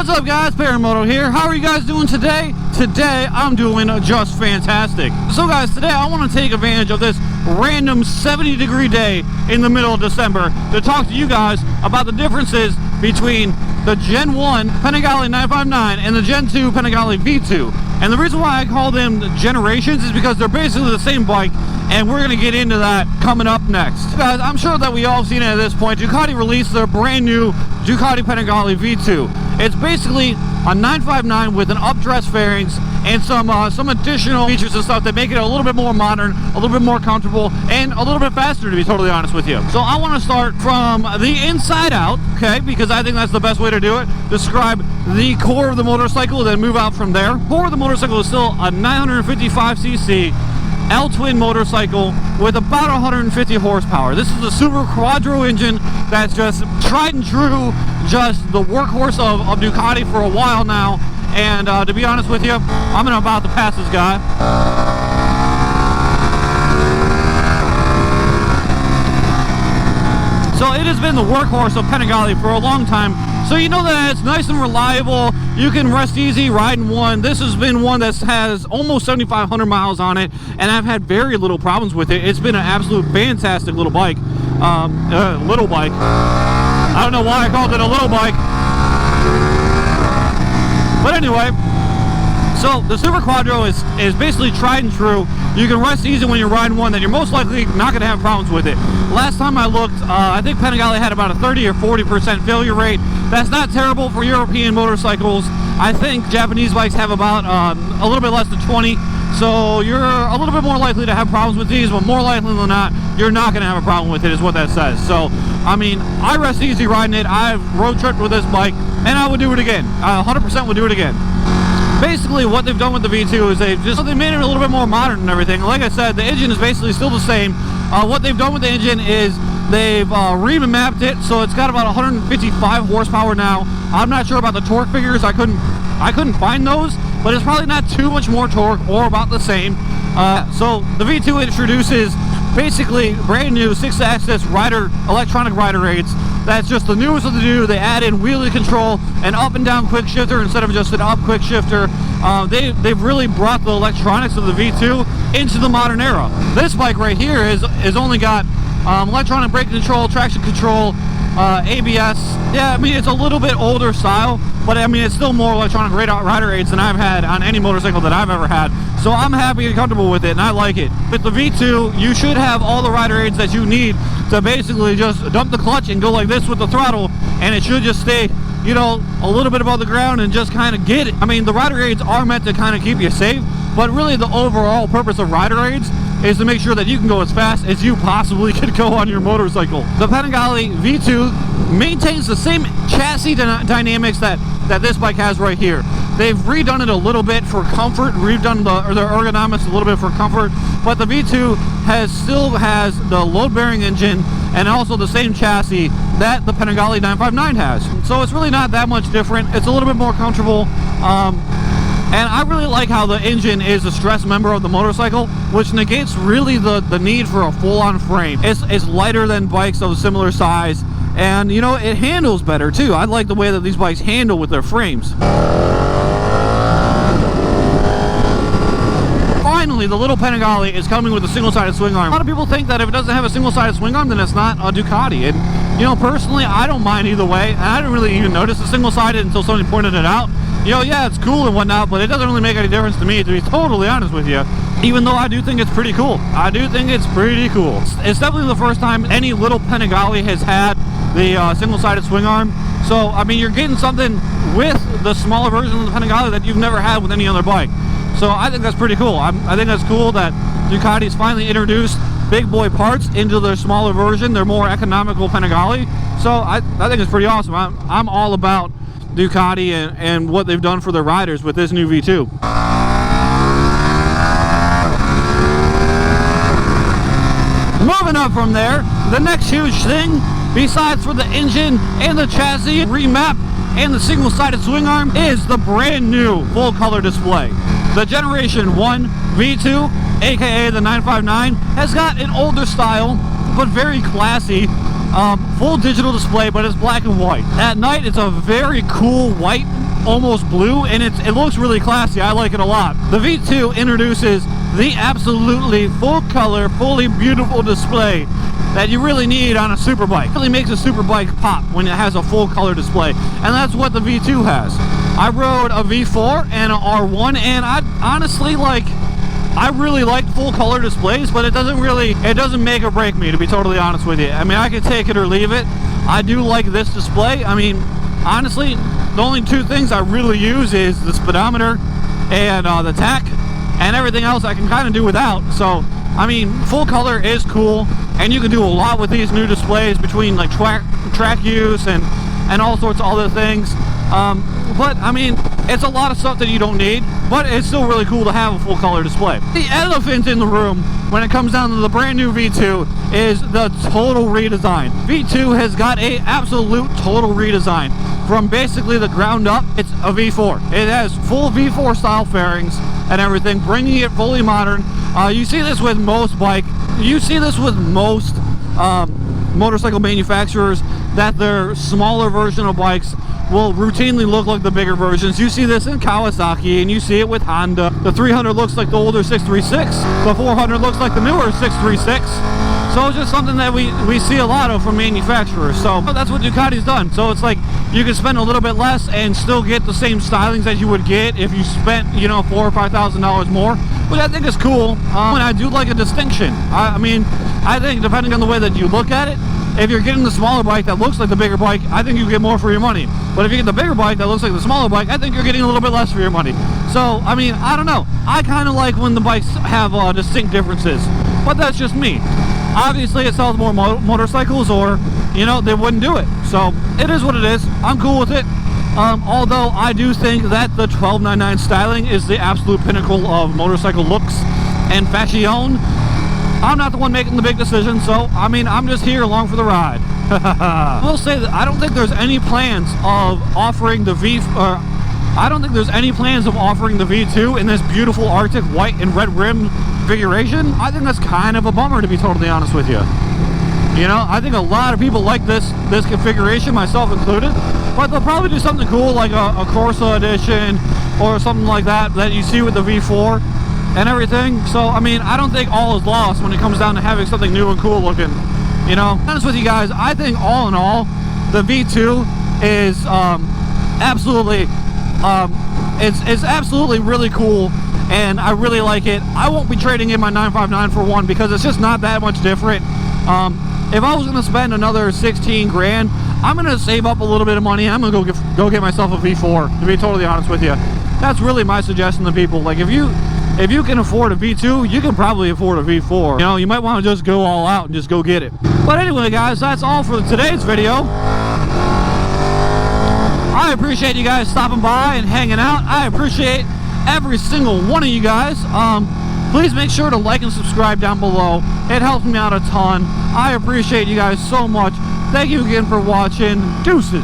What's up, guys? Paramoto here. How are you guys doing today? Today I'm doing just fantastic. So guys, today I want to take advantage of this random 70-degree day in the middle of December to talk to you guys about the differences between the Gen 1 Panigale 959 and the Gen 2 Panigale V2. And the reason why I call them generations is because they're basically the same bike, and we're going to get into that coming up next. Guys, I'm sure that we all seen it at this point. Ducati released their brand new Ducati Panigale V2. It's basically a 959 with an updress fairings and some additional features and stuff that make it a little bit more modern, a little bit more comfortable, and a little bit faster, to be totally honest with you. So I want to start from the inside out, okay, because I think that's the best way to do it. Describe the core of the motorcycle, then move out from there. Core of the motorcycle is still a 955cc L-twin motorcycle with about 150 horsepower. This is a Super Quattro engine that's just tried and true, just the workhorse of Ducati for a while now. And to be honest with you, I'm about to pass this guy. So it has been the workhorse of Panigale for a long time. So you know that it's nice and reliable. You can rest easy riding one. This has been one that has almost 7,500 miles on it, and I've had very little problems with it. It's been an absolute fantastic little bike. Little bike. I don't know why I called it a little bike. But anyway, so the Super Quattro is basically tried and true. You can rest easy when you're riding one, that you're most likely not going to have problems with it. Last time I looked, I think Panigale had about a 30 or 40% failure rate. That's not terrible for European motorcycles. I think Japanese bikes have about a little bit less than 20. So you're a little bit more likely to have problems with these, but more likely than not, you're not going to have a problem with it, is what that says. So, I mean, I rest easy riding it. I've road tripped with this bike, and I would do it again. 100% would do it again. Basically, what they've done with the V2 is they made it a little bit more modern and everything. Like I said, the engine is basically still the same. What they've done with the engine is they've remapped it, so it's got about 155 horsepower now. I'm not sure about the torque figures. I couldn't find those, but it's probably not too much more torque or about the same. So the V2 introduces basically brand new 6-axis electronic rider aids. That's just the newest of the new. They add in wheelie control, an up and down quick shifter instead of just an up quick shifter. They've really brought the electronics of the V2 into the modern era. This bike right here is only got electronic brake control, traction control, ABS. Yeah, I mean, it's a little bit older style, but I mean, it's still more electronic rider aids than I've had on any motorcycle that I've ever had. So I'm happy and comfortable with it, and I like it. With the V2, you should have all the rider aids that you need to basically just dump the clutch and go like this with the throttle, and it should just stay, you know, a little bit above the ground and just kind of get it. I mean, the rider aids are meant to kind of keep you safe, but really the overall purpose of rider aids is to make sure that you can go as fast as you possibly could go on your motorcycle. The Panigale V2 maintains the same chassis dynamics that this bike has right here. They've redone it a little bit for comfort, redone the ergonomics a little bit for comfort, but the V2 still has the load-bearing engine and also the same chassis that the Panigale 959 has. So it's really not that much different. It's a little bit more comfortable. And I really like how the engine is a stress member of the motorcycle, which negates really the need for a full-on frame. It's lighter than bikes of a similar size, and you know, it handles better too. I like the way that these bikes handle with their frames. Finally, the little Panigale is coming with a single-sided swing arm. A lot of people think that if it doesn't have a single-sided swing arm, then it's not a Ducati. And you know, personally, I don't mind either way. And I didn't really even notice the single-sided until somebody pointed it out. You know, yeah, it's cool and whatnot, but it doesn't really make any difference to me, to be totally honest with you. Even though I do think it's pretty cool. I do think it's pretty cool. It's definitely the first time any little Panigale has had the single-sided swing arm. So, I mean, you're getting something with the smaller version of the Panigale that you've never had with any other bike. So I think that's pretty cool. I think that's cool that Ducati's finally introduced big boy parts into their smaller version, their more economical Panigale. So I think it's pretty awesome. I'm all about Ducati and what they've done for their riders with this new V2. Moving up from there, the next huge thing, besides for the engine and the chassis remap and the single-sided swing arm, is the brand new full color display. The Generation 1 V2, aka the 959, has got an older style, but very classy, full digital display, but it's black and white. At night, it's a very cool white almost blue, and it looks really classy. I like it a lot. The V2 introduces the absolutely full color, fully beautiful display that you really need on a superbike. It really makes a superbike pop when it has a full color display, and that's what the V2 has. I rode a V4 and an R1, and I honestly I really like full color displays, but it doesn't make or break me, to be totally honest with you. I mean, I can take it or leave it. I do like this display. I mean, honestly, the only two things I really use is the speedometer and the tach, and everything else I can kind of do without. So, I mean, full color is cool, and you can do a lot with these new displays between like track use and all sorts of other things. But I mean, it's a lot of stuff that you don't need, but it's still really cool to have a full color display. The elephant in the room when it comes down to the brand new V2 is the total redesign. V2 has got a absolute total redesign from basically the ground up. It's a V4. It has full V4 style fairings and everything, bringing it fully modern. You see this with most motorcycle manufacturers, that their smaller version of bikes will routinely look like the bigger versions. You see this in Kawasaki, and you see it with Honda. The 300 looks like the older 636. The 400 looks like the newer 636. So it's just something that we see a lot of from manufacturers. So that's what Ducati's done. So it's like you can spend a little bit less and still get the same stylings that you would get if you spent, you know, $4,000 or $5,000 more, which I think is cool. And I do like a distinction. I mean, I think depending on the way that you look at it, if you're getting the smaller bike that looks like the bigger bike, I think you get more for your money. But if you get the bigger bike that looks like the smaller bike, I think you're getting a little bit less for your money. So, I mean, I don't know. I kind of like when the bikes have distinct differences, but that's just me. Obviously, it sells more motorcycles, or, you know, they wouldn't do it. So, it is what it is. I'm cool with it. Although, I do think that the 1299 styling is the absolute pinnacle of motorcycle looks and fashion. I'm not the one making the big decision, so, I mean, I'm just here along for the ride. I will say that I don't think there's any plans of offering the V2 in this beautiful Arctic white and red rim configuration. I think that's kind of a bummer, to be totally honest with you. You know, I think a lot of people like this configuration, myself included, but they'll probably do something cool like a Corsa edition or something like that you see with the V4 and everything. So, I mean, I don't think all is lost when it comes down to having something new and cool looking. You know, to be honest with you guys, I think all in all, the V2 is absolutely, it's absolutely really cool, and I really like it. I won't be trading in my 959 for one because it's just not that much different. If I was going to spend another 16 grand, I'm going to save up a little bit of money. I'm going to go get myself a V4, to be totally honest with you. That's really my suggestion to people. Like, if you can afford a V2, you can probably afford a V4. You know, you might want to just go all out and just go get it. But anyway, guys, that's all for today's video. I appreciate you guys stopping by and hanging out. I appreciate every single one of you guys. Please make sure to like and subscribe down below. It helps me out a ton. I appreciate you guys so much. Thank you again for watching. Deuces.